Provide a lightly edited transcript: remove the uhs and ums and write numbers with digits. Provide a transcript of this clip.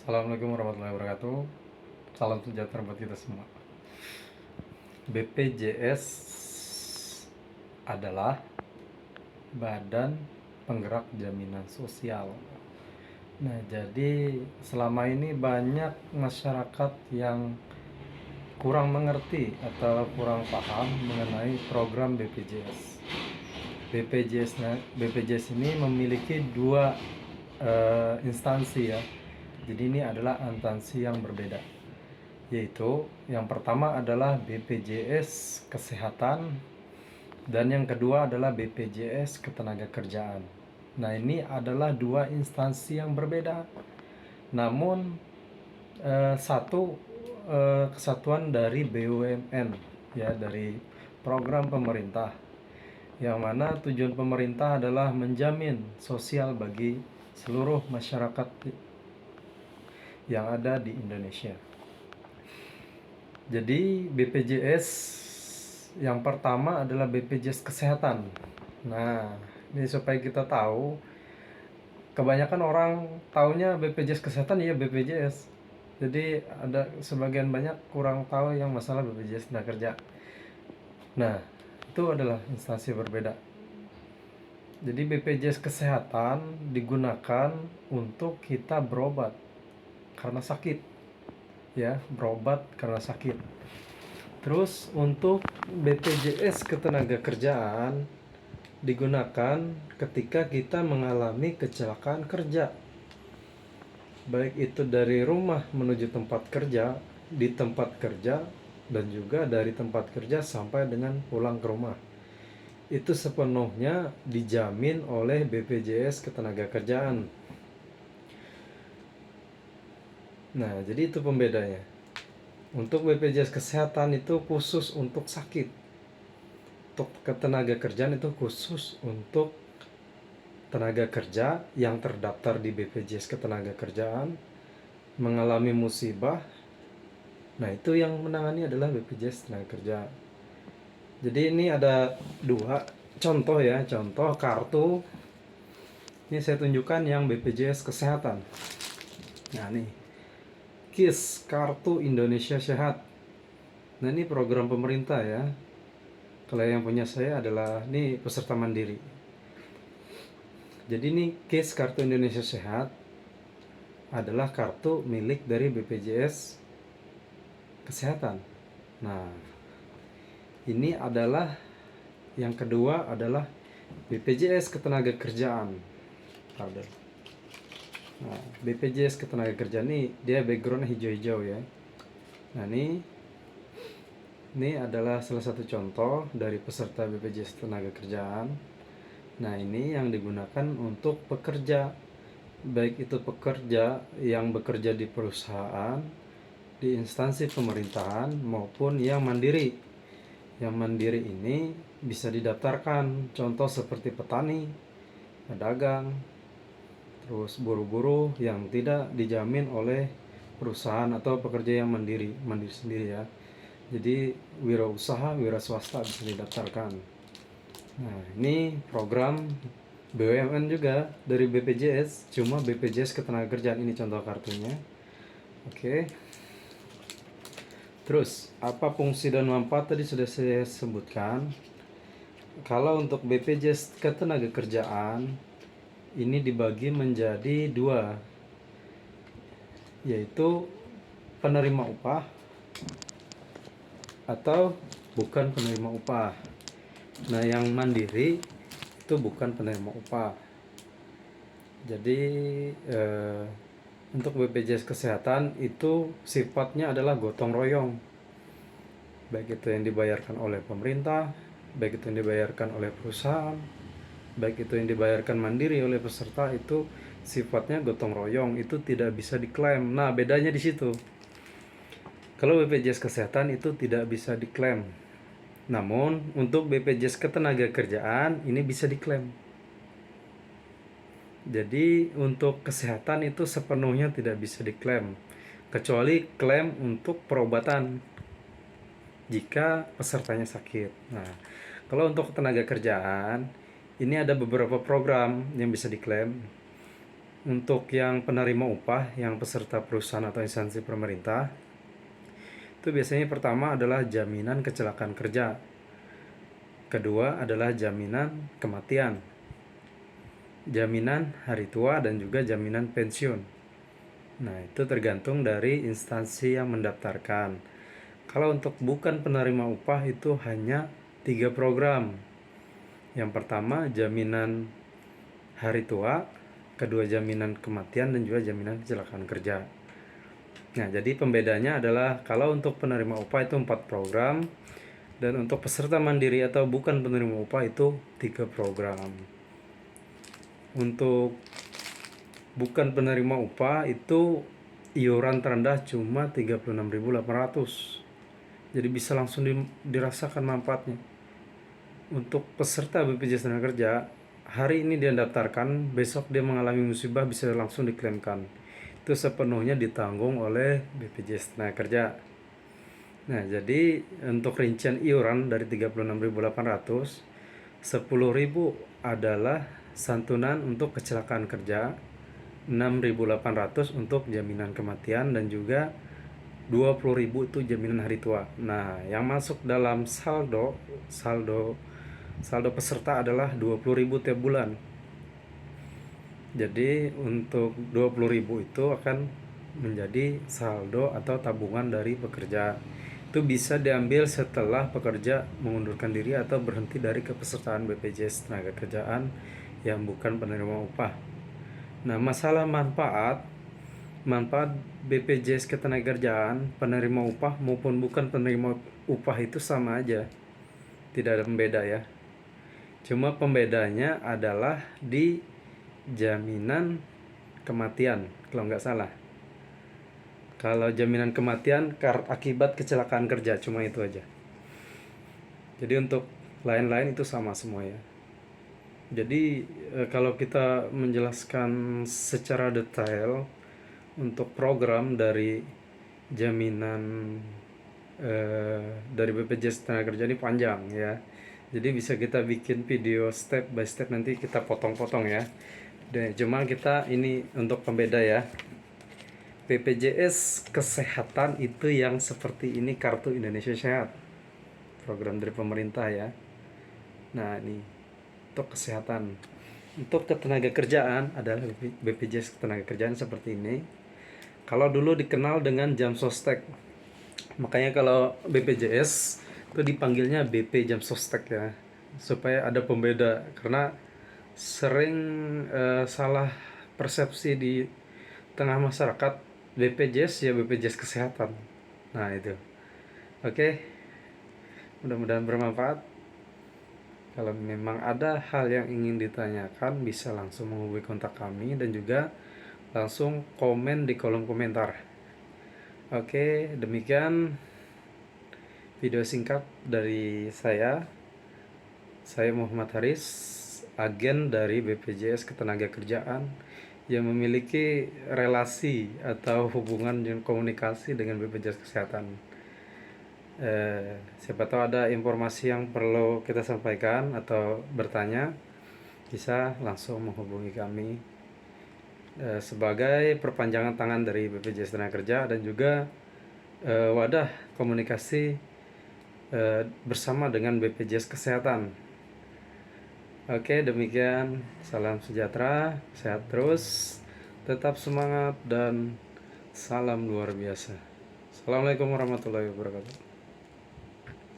Assalamualaikum warahmatullahi wabarakatuh. Salam sejahtera buat kita semua. BPJS adalah Badan Penggerak Jaminan Sosial. Nah, jadi selama ini banyak masyarakat yang kurang mengerti atau kurang paham mengenai program BPJS. BPJS ini memiliki dua instansi ya. Jadi ini adalah instansi yang berbeda. Yaitu yang pertama adalah BPJS Kesehatan dan yang kedua adalah BPJS Ketenagakerjaan. Nah, ini adalah dua instansi yang berbeda. Namun satu kesatuan dari BUMN ya, dari program pemerintah. Yang mana tujuan pemerintah adalah menjamin sosial bagi seluruh masyarakat yang ada di Indonesia. Jadi BPJS yang pertama adalah BPJS Kesehatan. Nah, ini supaya kita tahu, kebanyakan orang taunya BPJS Kesehatan, ya BPJS. Jadi ada sebagian banyak kurang tahu yang masalah BPJS Tenaga Kerja. Nah, itu adalah instansi berbeda. Jadi BPJS Kesehatan digunakan untuk kita berobat karena sakit. Ya, berobat karena sakit. Terus untuk BPJS Ketenagakerjaan digunakan ketika kita mengalami kecelakaan kerja, baik itu dari rumah menuju tempat kerja, di tempat kerja, dan juga dari tempat kerja sampai dengan pulang ke rumah. Itu sepenuhnya dijamin oleh BPJS Ketenagakerjaan. Nah, jadi itu pembedanya. Untuk BPJS Kesehatan itu khusus untuk sakit. Untuk ketenagakerjaan itu khusus untuk tenaga kerja yang terdaftar di BPJS Ketenagakerjaan mengalami musibah. Nah, itu yang menangani adalah BPJS Tenaga Kerja. Jadi ini ada dua contoh ya, contoh kartu. Ini saya tunjukkan yang BPJS Kesehatan. Nah, nih KIS, Kartu Indonesia Sehat. Nah, ini program pemerintah ya. Kalau yang punya saya adalah ini peserta mandiri. Jadi ini KIS, Kartu Indonesia Sehat, adalah kartu milik dari BPJS Kesehatan. Nah, ini adalah yang kedua adalah BPJS Ketenagakerjaan. Pardon. Nah, BPJS Ketenagakerjaan ini dia backgroundnya hijau-hijau ya. Nah, ini adalah salah satu contoh dari peserta BPJS Ketenagakerjaan. Nah, ini yang digunakan untuk pekerja, baik itu pekerja yang bekerja di perusahaan, di instansi pemerintahan, maupun yang mandiri. Yang mandiri ini bisa didaftarkan, contoh seperti petani, pedagang, terus buruh-buruh yang tidak dijamin oleh perusahaan atau pekerja yang mandiri sendiri ya. Jadi wirausaha, wira swasta bisa didaftarkan. Nah, ini program BUMN juga dari BPJS, cuma BPJS Ketenagakerjaan ini contoh kartunya. Oke. Terus, apa fungsi dan manfaat tadi sudah saya sebutkan. Kalau untuk BPJS Ketenagakerjaan ini dibagi menjadi dua, yaitu penerima upah atau bukan penerima upah. Nah, yang mandiri itu bukan penerima upah. Jadi untuk BPJS Kesehatan itu sifatnya adalah gotong royong, baik itu yang dibayarkan oleh pemerintah, baik itu yang dibayarkan oleh perusahaan, baik itu yang dibayarkan mandiri oleh peserta, itu sifatnya gotong royong, itu tidak bisa diklaim. Nah, bedanya di situ. Kalau BPJS Kesehatan itu tidak bisa diklaim. Namun untuk BPJS Ketenagakerjaan ini bisa diklaim. Jadi untuk kesehatan itu sepenuhnya tidak bisa diklaim, kecuali klaim untuk perobatan jika pesertanya sakit. Nah, kalau untuk tenaga kerjaan ini ada beberapa program yang bisa diklaim. Untuk yang penerima upah, yang peserta perusahaan atau instansi pemerintah, itu biasanya pertama adalah jaminan kecelakaan kerja, kedua adalah jaminan kematian, jaminan hari tua, dan juga jaminan pensiun. Nah, itu tergantung dari instansi yang mendaftarkan. Kalau untuk bukan penerima upah itu hanya 3 program. Yang pertama jaminan hari tua, kedua jaminan kematian, dan juga jaminan kecelakaan kerja. Nah, jadi pembedanya adalah kalau untuk penerima upah itu 4 program, dan untuk peserta mandiri atau bukan penerima upah itu 3 program. Untuk bukan penerima upah itu iuran terendah cuma 36.800. Jadi bisa langsung dirasakan manfaatnya. Untuk peserta BPJS Tenagakerja, hari ini dia daftarkan, besok dia mengalami musibah bisa langsung diklaimkan. Itu sepenuhnya ditanggung oleh BPJS Tenagakerja. Nah, jadi untuk rincian iuran dari 36.800, 10.000 adalah santunan untuk kecelakaan kerja, 6.800 untuk jaminan kematian, dan juga 20.000 itu jaminan hari tua. Nah, yang masuk dalam saldo peserta adalah 20.000 tiap bulan. Jadi untuk 20.000 itu akan menjadi saldo atau tabungan dari pekerja. Itu bisa diambil setelah pekerja mengundurkan diri atau berhenti dari kepesertaan BPJS Tenagakerjaan yang bukan penerima upah. Nah, masalah manfaat BPJS Ketenagakerjaan, penerima upah maupun bukan penerima upah itu sama aja, tidak ada pembeda ya. Cuma pembedanya adalah di jaminan kematian, kalau nggak salah. Kalau jaminan kematian akibat kecelakaan kerja, cuma itu aja. Jadi untuk lain-lain itu sama semua ya. Jadi kalau kita menjelaskan secara detail untuk program dari jaminan dari BPJS Tenagakerja ini panjang ya. Jadi bisa kita bikin video step by step, nanti kita potong-potong ya. Dan cuma kita ini untuk pembeda ya. BPJS Kesehatan itu yang seperti ini, Kartu Indonesia Sehat, program dari pemerintah ya. Nah, ini untuk kesehatan. Untuk ketenagakerjaan adalah BPJS Ketenagakerjaan seperti ini. Kalau dulu dikenal dengan Jamsostek, makanya kalau BPJS itu dipanggilnya BP Jamsostek ya, supaya ada pembeda, karena sering salah persepsi di tengah masyarakat, BPJS ya BPJS Kesehatan. Nah itu, oke, mudah-mudahan bermanfaat. Kalau memang ada hal yang ingin ditanyakan, bisa langsung menghubungi kontak kami dan juga langsung komen di kolom komentar. Oke, demikian video singkat dari saya. Saya Muhammad Haris, agen dari BPJS Ketenagakerjaan yang memiliki relasi atau hubungan dan komunikasi dengan BPJS Kesehatan. Siapa tahu ada informasi yang perlu kita sampaikan atau bertanya, bisa langsung menghubungi kami sebagai perpanjangan tangan dari BPJS Tenagakerja dan juga wadah komunikasi bersama dengan BPJS Kesehatan. Oke, demikian. Salam sejahtera, sehat terus, tetap semangat, dan salam luar biasa. Assalamualaikum warahmatullahi wabarakatuh.